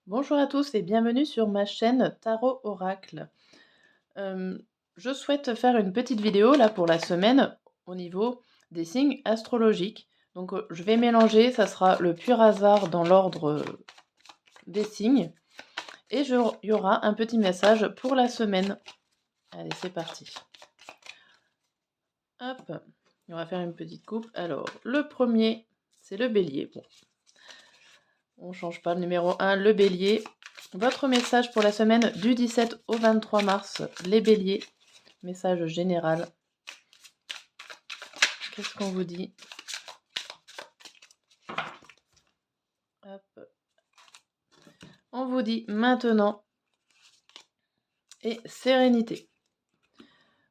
Bonjour à tous et bienvenue sur ma chaîne Tarot Oracle. Euh, je souhaite faire une petite vidéo là pour la semaine au niveau des signes astrologiques. Donc je vais mélanger, ça sera le pur hasard dans l'ordre des signes. Et il y aura un petit message pour la semaine. Allez, c'est parti. Hop, on va faire une petite coupe. Alors, le premier, c'est le bélier. Bon, on ne change pas. Le numéro 1, le bélier. Votre message pour la semaine du 17 au 23 mars, les béliers. Message général. Qu'est-ce qu'on vous dit? Hop. On vous dit maintenant et sérénité.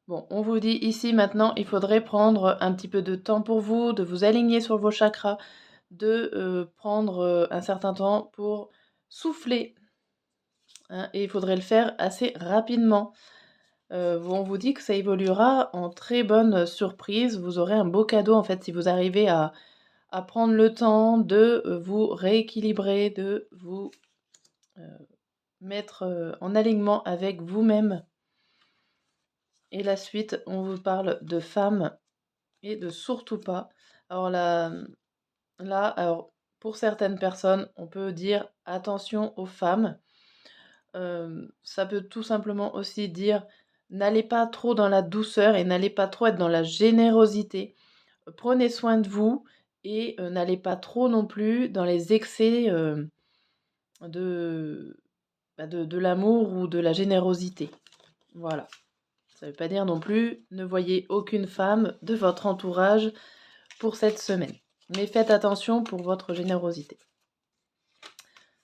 Bon, on vous dit ici maintenant, il faudrait prendre un petit peu de temps pour vous, de vous aligner sur vos chakras, de prendre un certain temps pour souffler. Hein, et il faudrait le faire assez rapidement. On vous dit que ça évoluera en très bonne surprise. Vous aurez un beau cadeau en fait si vous arrivez à prendre le temps de vous rééquilibrer, de vous mettre en alignement avec vous-même. Et la suite, on vous parle de femmes et de surtout pas. Alors là, alors, pour certaines personnes, on peut dire attention aux femmes. Ça peut tout simplement aussi dire n'allez pas trop dans la douceur et n'allez pas trop être dans la générosité. Prenez soin de vous et n'allez pas trop non plus dans les excès de, de l'amour ou de la générosité. Voilà. Ça ne veut pas dire non plus ne voyez aucune femme de votre entourage pour cette semaine. Mais faites attention pour votre générosité.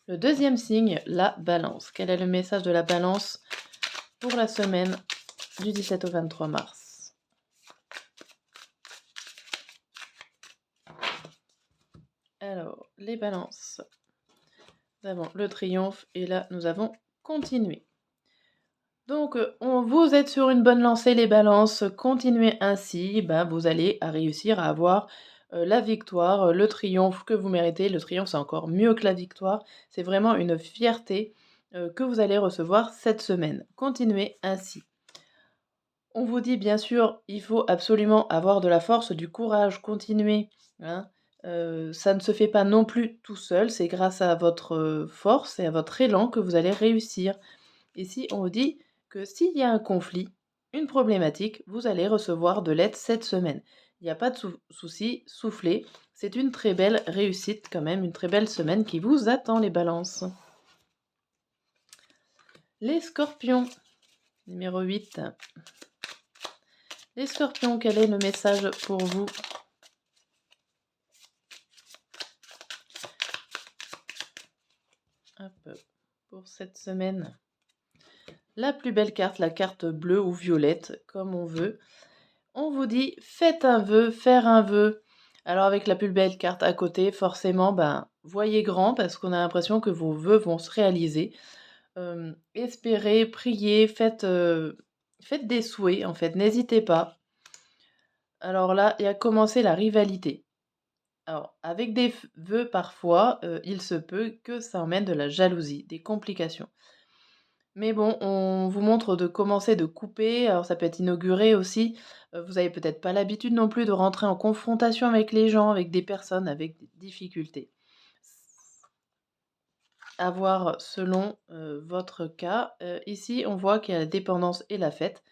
Le deuxième signe, la balance. Quel est le message de la balance pour la semaine du 17 au 23 mars? Alors, les balances. Nous avons le triomphe et là, nous avons continué. Donc, vous êtes sur une bonne lancée, les balances. Continuez ainsi, vous allez réussir à avoir la victoire, le triomphe que vous méritez. Le triomphe, c'est encore mieux que la victoire. C'est vraiment une fierté que vous allez recevoir cette semaine. Continuez ainsi. On vous dit bien sûr, il faut absolument avoir de la force, du courage, continuer. Hein. Ça ne se fait pas non plus tout seul, c'est grâce à votre force et à votre élan que vous allez réussir. Ici, on vous dit que s'il y a un conflit, une problématique, vous allez recevoir de l'aide cette semaine. Il n'y a pas de souci, soufflez. C'est une très belle réussite quand même, une très belle semaine qui vous attend les balances. Les scorpions, numéro 8. Les scorpions, quel est le message pour vous? Hop, pour cette semaine. La plus belle carte, la carte bleue ou violette, comme on veut. On vous dit, faites un vœu, faire un vœu. Alors avec la plus belle carte à côté, forcément, voyez grand parce qu'on a l'impression que vos vœux vont se réaliser. Espérez, priez, faites des souhaits en fait, n'hésitez pas. Alors là, il y a commencé la rivalité. Alors, avec des vœux parfois, il se peut que ça emmène de la jalousie, des complications. Mais bon, on vous montre de commencer de couper, alors ça peut être inauguré aussi. Vous avez peut-être pas l'habitude non plus de rentrer en confrontation avec les gens, avec des personnes avec des difficultés. À voir selon, votre cas. Ici, on voit qu'il y a la dépendance et la fête.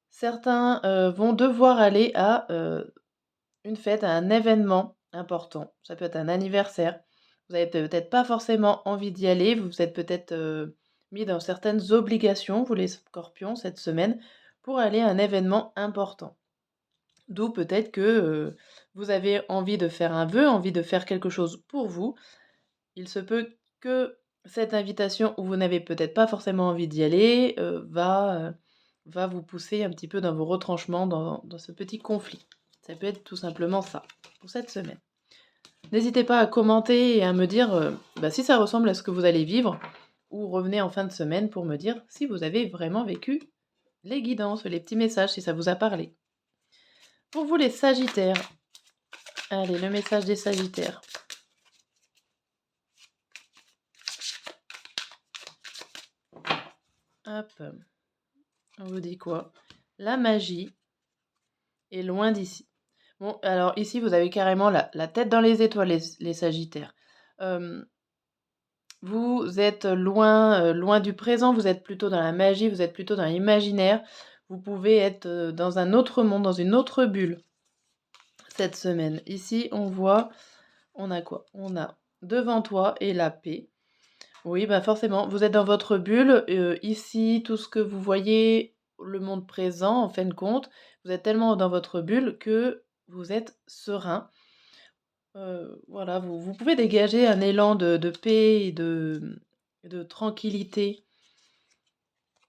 Certains, vont devoir aller à, une fête, à un événement important. Ça peut être un anniversaire. Vous avez peut-être pas forcément envie d'y aller, vous êtes peut-être, mis dans certaines obligations, vous les scorpions, cette semaine, pour aller à un événement important. D'où peut-être que, vous avez envie de faire un vœu, envie de faire quelque chose pour vous. Il se peut que cette invitation où vous n'avez peut-être pas forcément envie d'y aller, va vous pousser un petit peu dans vos retranchements, dans ce petit conflit. Ça peut être tout simplement ça, pour cette semaine. N'hésitez pas à commenter et à me dire si ça ressemble à ce que vous allez vivre, ou revenez en fin de semaine pour me dire si vous avez vraiment vécu les guidances, les petits messages, si ça vous a parlé. Pour vous les sagittaires, allez, le message des sagittaires. Hop, on vous dit quoi? La magie est loin d'ici. Bon, alors ici, vous avez carrément la tête dans les étoiles, les Sagittaires. Vous êtes loin, loin du présent, vous êtes plutôt dans la magie, vous êtes plutôt dans l'imaginaire. Vous pouvez être, dans un autre monde, dans une autre bulle cette semaine. Ici, on a quoi? On a devant toi et la paix. Oui, bah, forcément, vous êtes dans votre bulle, ici, tout ce que vous voyez, le monde présent, en fin de compte, vous êtes tellement dans votre bulle que vous êtes serein. Voilà, vous pouvez dégager un élan de paix et de tranquillité.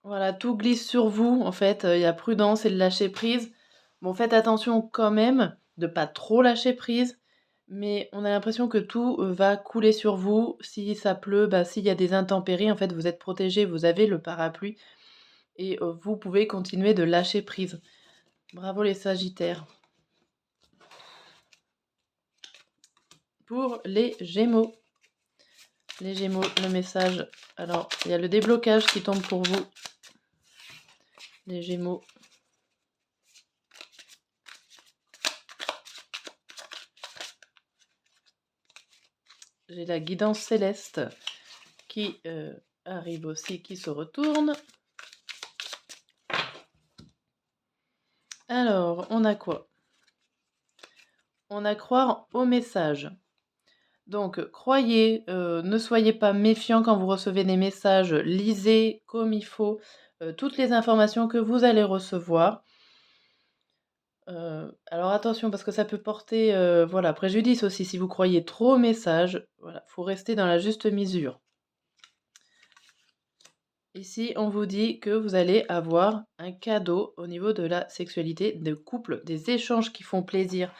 Voilà, tout glisse sur vous, en fait, il y a prudence et le lâcher prise. Bon, faites attention quand même de pas trop lâcher prise, mais on a l'impression que tout, va couler sur vous. Si ça pleut, bah, s'il y a des intempéries, en fait, vous êtes protégés, vous avez le parapluie et vous pouvez continuer de lâcher prise. Bravo les Sagittaires. Pour les Gémeaux. Les Gémeaux, le message. Alors, il y a le déblocage qui tombe pour vous. Les Gémeaux. J'ai la guidance céleste qui arrive aussi, qui se retourne. Alors, on a quoi? On a croire au message. Donc, croyez, ne soyez pas méfiants quand vous recevez des messages, lisez comme il faut toutes les informations que vous allez recevoir. Alors attention parce que ça peut porter, voilà, préjudice aussi si vous croyez trop aux messages. Voilà, faut rester dans la juste mesure. Ici, on vous dit que vous allez avoir un cadeau au niveau de la sexualité, de couple, des échanges qui font plaisir.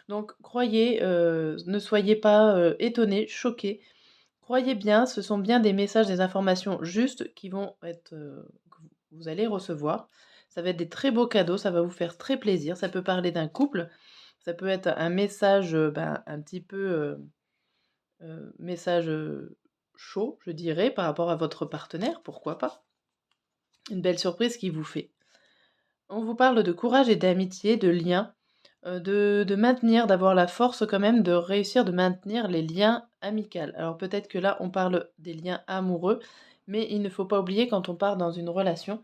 Donc croyez, ne soyez pas, étonnés, choqués. Croyez bien, ce sont bien des messages, des informations justes qui vont être, que vous allez recevoir. Ça va être des très beaux cadeaux, ça va vous faire très plaisir. Ça peut parler d'un couple, ça peut être un message, ben, un petit peu, message, chaud, je dirais, par rapport à votre partenaire, pourquoi pas? Une belle surprise qui vous fait. On vous parle de courage et d'amitié, de liens, de maintenir, d'avoir la force quand même de réussir de maintenir les liens amicaux. Alors peut-être que là, on parle des liens amoureux, mais il ne faut pas oublier quand on part dans une relation,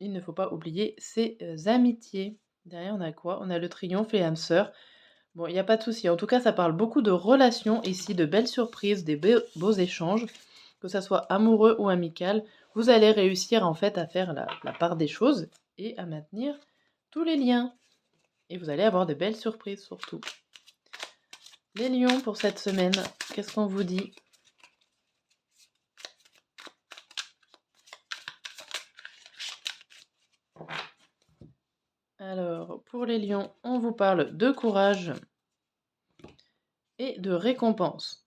il ne faut pas oublier ses, amitiés. Derrière, on a quoi? On a le triomphe et l'âme sœur. Bon, il y a pas de souci. En tout cas, ça parle beaucoup de relations ici, de belles surprises, des beaux échanges, que ça soit amoureux ou amical. Vous allez réussir en fait à faire la part des choses et à maintenir tous les liens. Et vous allez avoir de belles surprises surtout. Les lions pour cette semaine, qu'est-ce qu'on vous dit? Alors, pour les lions, on vous parle de courage et de récompense.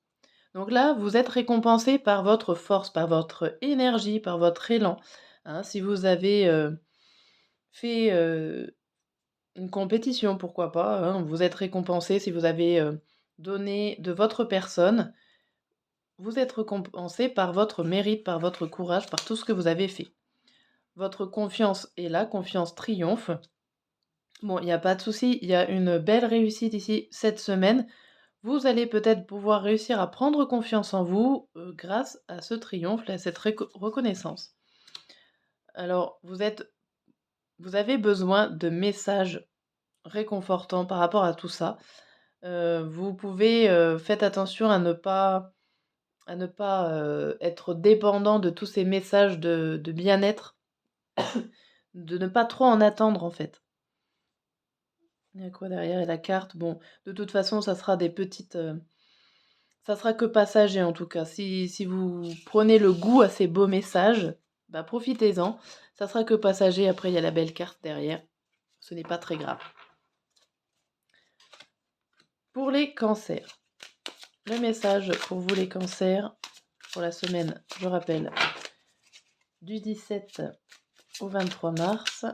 Donc là, vous êtes récompensé par votre force, par votre énergie, par votre élan. Hein, si vous avez fait une compétition, pourquoi pas, hein, vous êtes récompensé si vous avez donné de votre personne. Vous êtes récompensé par votre mérite, par votre courage, par tout ce que vous avez fait. Votre confiance est là, confiance triomphe. Bon, il n'y a pas de souci, il y a une belle réussite ici cette semaine. Vous allez peut-être pouvoir réussir à prendre confiance en vous grâce à ce triomphe, à cette reconnaissance. Alors, vous avez besoin de messages réconfortants par rapport à tout ça. Vous pouvez, faites attention à ne pas être dépendant de tous ces messages de bien-être, de ne pas trop en attendre en fait. Il y a quoi derrière? Et la carte, bon, de toute façon, ça sera des petites, ça sera que passager en tout cas. Si vous prenez le goût à ces beaux messages, bah, profitez-en. Ça sera que passager, après il y a la belle carte derrière. Ce n'est pas très grave. Pour les cancers, le message pour vous les cancers, pour la semaine, je rappelle, du 17 au 23 mars.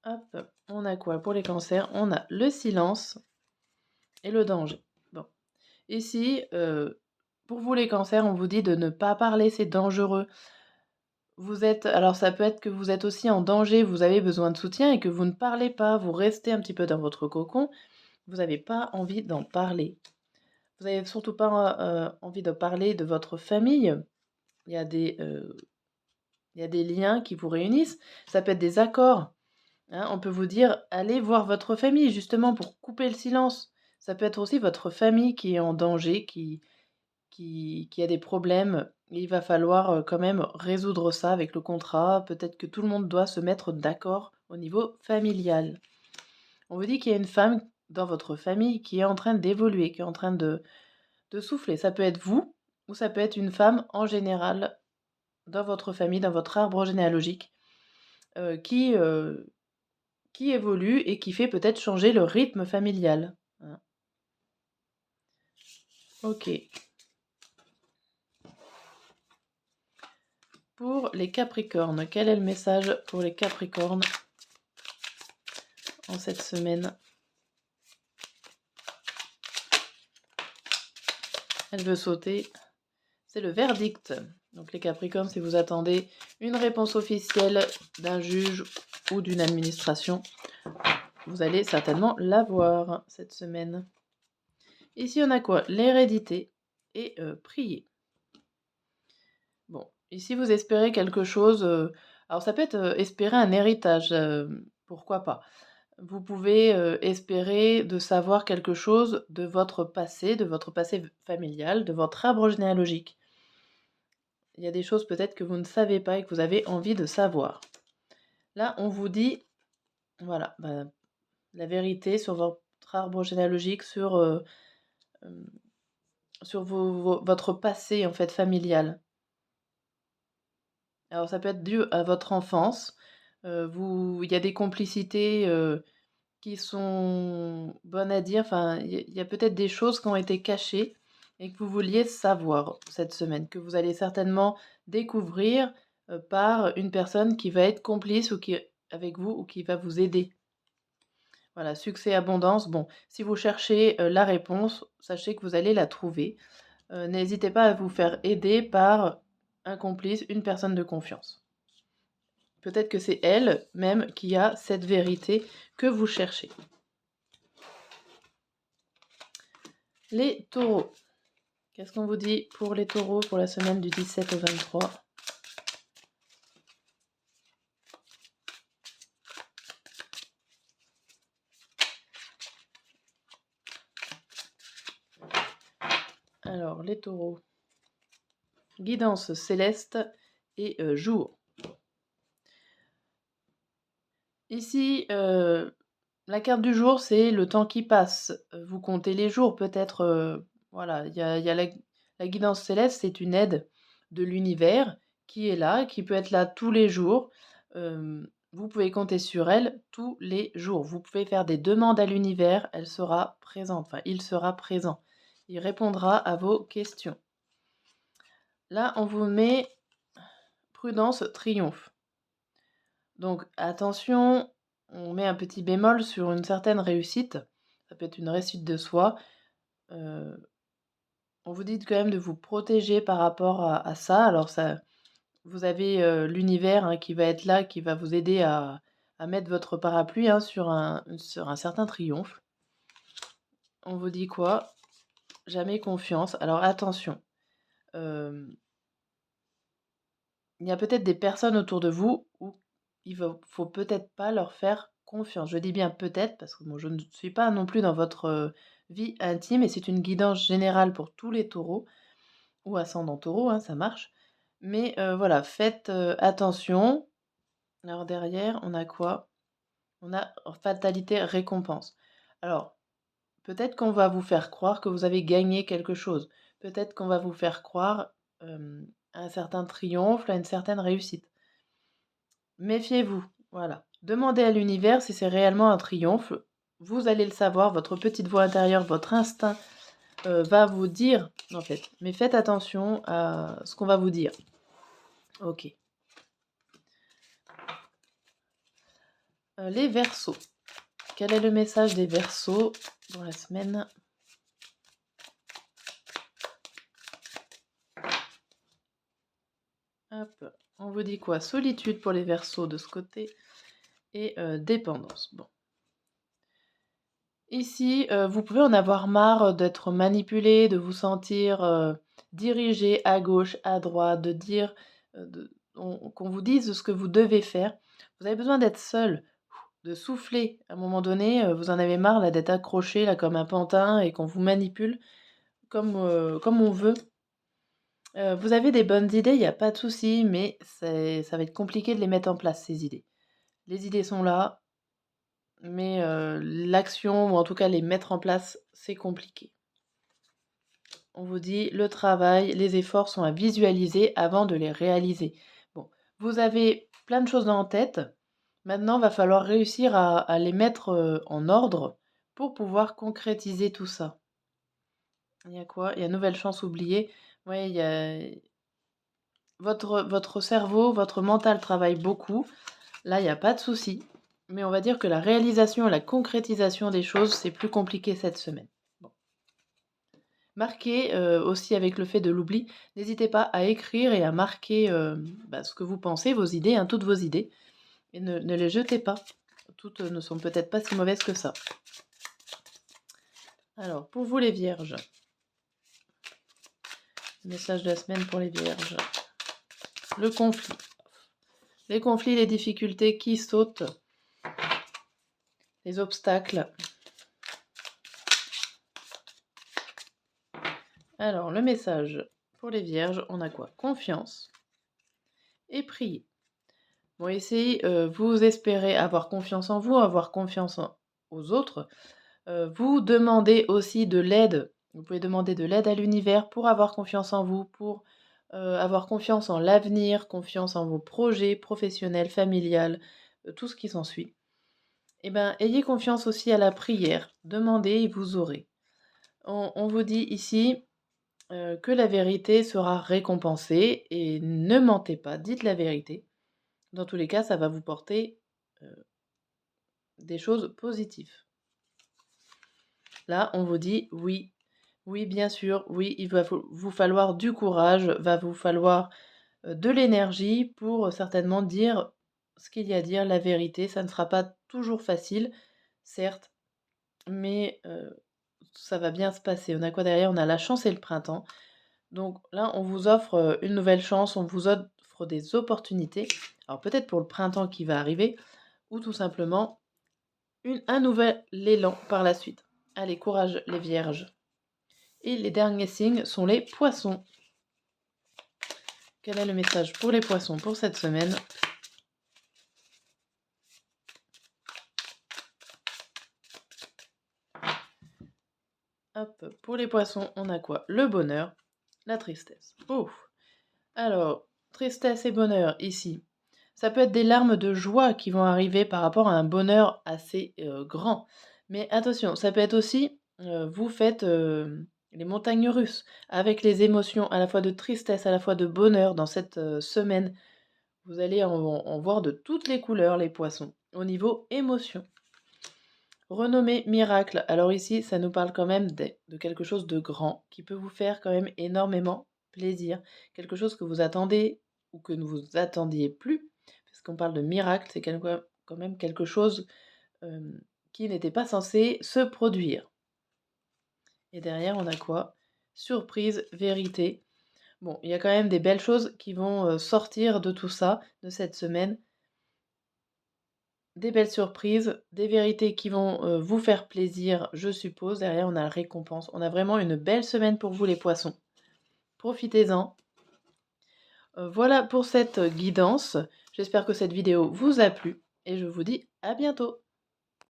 Hop, on a quoi pour les cancers? On a le silence et le danger. Bon, ici, Pour vous les cancers, on vous dit de ne pas parler, c'est dangereux. Alors ça peut être que vous êtes aussi en danger, vous avez besoin de soutien et que vous ne parlez pas, vous restez un petit peu dans votre cocon, vous n'avez pas envie d'en parler. Vous n'avez surtout pas, envie de parler de votre famille. Il y a il y a des liens qui vous réunissent. Ça peut être des accords, hein. On peut vous dire: «Allez voir votre famille», justement pour couper le silence. Ça peut être aussi votre famille qui est en danger, qui a des problèmes et il va falloir, quand même résoudre ça avec le contrat. Peut-être que tout le monde doit se mettre d'accord au niveau familial. On vous dit qu'il y a une femme dans votre famille qui est en train d'évoluer, qui est en train de souffler. Ça peut être vous ou ça peut être une femme en général dans votre famille, dans votre arbre généalogique, heu, qui, heu, qui évolue et qui fait peut-être changer le rythme familial. Voilà. OK. Pour les Capricornes, quel est le message pour les Capricornes en cette semaine? Elle veut sauter. C'est le verdict. Donc les Capricornes, si vous attendez une réponse officielle d'un juge ou d'une administration, vous allez certainement l'avoir cette semaine. Ici, on a quoi? L'hérédité et prier. Bon, ici, vous espérez quelque chose. Alors, ça peut être espérer un héritage, pourquoi pas. Vous pouvez espérer de savoir quelque chose de votre passé familial, de votre arbre généalogique. Il y a des choses peut-être que vous ne savez pas et que vous avez envie de savoir. Là, on vous dit, voilà, bah, la vérité sur votre arbre généalogique, euh, sur votre passé en fait familial. Alors ça peut être dû à votre enfance. Il y a des complicités qui sont bonnes à dire. Enfin, il y a peut-être des choses qui ont été cachées et que vous vouliez savoir cette semaine, que vous allez certainement découvrir par une personne qui va être complice ou qui avec vous ou qui va vous aider. Voilà, succès, abondance. Bon, si vous cherchez la réponse, sachez que vous allez la trouver. N'hésitez pas à vous faire aider par un complice, une personne de confiance. Peut-être que c'est elle même qui a cette vérité que vous cherchez. Les taureaux. Qu'est-ce qu'on vous dit pour les taureaux pour la semaine du 17 au 23? Alors, les taureaux. Guidance céleste et jour. Ici, la carte du jour, c'est le temps qui passe. Vous comptez les jours, peut-être, voilà, il y a la guidance céleste, c'est une aide de l'univers qui est là, qui peut être là tous les jours. Vous pouvez compter sur elle tous les jours. Vous pouvez faire des demandes à l'univers, elle sera présente, enfin, il sera présent. Il répondra à vos questions. Là, on vous met prudence, triomphe. Donc attention, on met un petit bémol sur une certaine réussite. Ça peut être une réussite de soi. Heu, on vous dit quand même de vous protéger par rapport à ça. Alors ça vous avez, l'univers, hein, qui va être là, qui va vous aider à mettre votre parapluie, hein, sur un certain triomphe. On vous dit quoi? Jamais confiance. Alors attention, hem, il y a peut-être des personnes autour de vous où faut peut-être pas leur faire confiance. Je dis bien peut-être parce que bon, je ne suis pas non plus dans votre, vie intime et c'est une guidance générale pour tous les taureaux ou ascendants taureaux, hein, ça marche. Mais, voilà, faites, attention. Alors derrière, on a quoi? On a fatalité, récompense. Alors, peut-être qu'on va vous faire croire que vous avez gagné quelque chose. Peut-être qu'on va vous faire croire, à un certain triomphe, à une certaine réussite. Méfiez-vous, voilà. Demandez à l'univers si c'est réellement un triomphe. Vous allez le savoir, votre petite voix intérieure, votre instinct, va vous dire, en fait. Mais faites attention à ce qu'on va vous dire. OK. Les Verseaux. Quel est le message des Verseaux dans la semaine? on vous dit quoi? Solitude pour les Verseaux de ce côté et dépendance. Bon. Ici, vous pouvez en avoir marre d'être manipulé, de vous sentir, dirigé à gauche, à droite, de dire, qu'on vous dise ce que vous devez faire. Vous avez besoin d'être seul, de souffler. À un moment donné, vous en avez marre là d'être accroché là comme un pantin et qu'on vous manipule comme on veut. Vous avez des bonnes idées, il y a pas de souci, mais ça va être compliqué de les mettre en place ces idées. Les idées sont là, mais l'action ou en tout cas les mettre en place, c'est compliqué. On vous dit: «Le travail, les efforts sont à visualiser avant de les réaliser». Bon, vous avez plein de choses en tête, maintenant va falloir réussir à les mettre, en ordre pour pouvoir concrétiser tout ça. Il y a quoi? Il y a nouvelle chance oubliée. Ouais, il y a votre cerveau, votre mental travaille beaucoup. Là, il y a pas de souci, mais on va dire que la réalisation et la concrétisation des choses, c'est plus compliqué cette semaine. Bon. Marquez, aussi avec le fait de l'oubli, n'hésitez pas à écrire et à marquer, ce que vous pensez, vos idées, hein, toutes vos idées et ne les jetez pas. Toutes, ne sont peut-être pas si mauvaises que ça. Alors, pour vous les vierges, message de la semaine pour les vierges. Le conflit. Les conflits, les difficultés qui sautent, les obstacles. Alors, le message pour les vierges, on a quoi? Confiance et prier. Bon, essayez, vous espérez avoir confiance en vous, avoir confiance aux autres. Vous demandez aussi de l'aide. Vous pouvez demander de l'aide à l'univers pour avoir confiance en vous, pour avoir confiance en l'avenir, confiance en vos projets professionnels, familiales, tout ce qui s'ensuit. Eh ben, ayez confiance aussi à la prière. Demandez et vous aurez. On vous dit ici que la vérité sera récompensée et ne mentez pas, dites la vérité. Dans tous les cas, ça va vous porter des choses positives. Là, on vous dit oui, oui, bien sûr, oui, il va vous falloir du courage, va vous falloir de l'énergie pour certainement dire ce qu'il y a à dire, la vérité. Ça ne sera pas toujours facile, certes, mais ça va bien se passer. On a quoi derrière? On a la chance et le printemps. Donc là, on vous offre une nouvelle chance, on vous offre des opportunités. Alors peut-être pour le printemps qui va arriver, ou tout simplement un nouvel élan par la suite. Allez, courage les vierges. Et les derniers signes sont les poissons. Quel est le message pour les poissons pour cette semaine? Hop, pour les poissons, on a quoi? Le bonheur, la tristesse. Ouf. Alors, tristesse et bonheur ici. Ça peut être des larmes de joie qui vont arriver par rapport à un bonheur assez grand. Mais attention, ça peut être aussi, vous faites les montagnes russes avec les émotions à la fois de tristesse, à la fois de bonheur dans cette semaine. Vous allez en voir de toutes les couleurs, les poissons, au niveau émotion. Renommée miracle. Alors ici, ça nous parle quand même de quelque chose de grand qui peut vous faire quand même énormément plaisir. Quelque chose que vous attendez ou que ne vous attendiez plus. Parce qu'on parle de miracle, c'est quand même quelque chose qui n'était pas censé se produire. Et derrière, on a quoi? Surprise, vérité. Bon, il y a quand même des belles choses qui vont sortir de tout ça, de cette semaine. Des belles surprises, des vérités qui vont vous faire plaisir, je suppose. Derrière, on a la récompense. On a vraiment une belle semaine pour vous, les poissons. Profitez-en. Voilà pour cette guidance. J'espère que cette vidéo vous a plu et je vous dis à bientôt.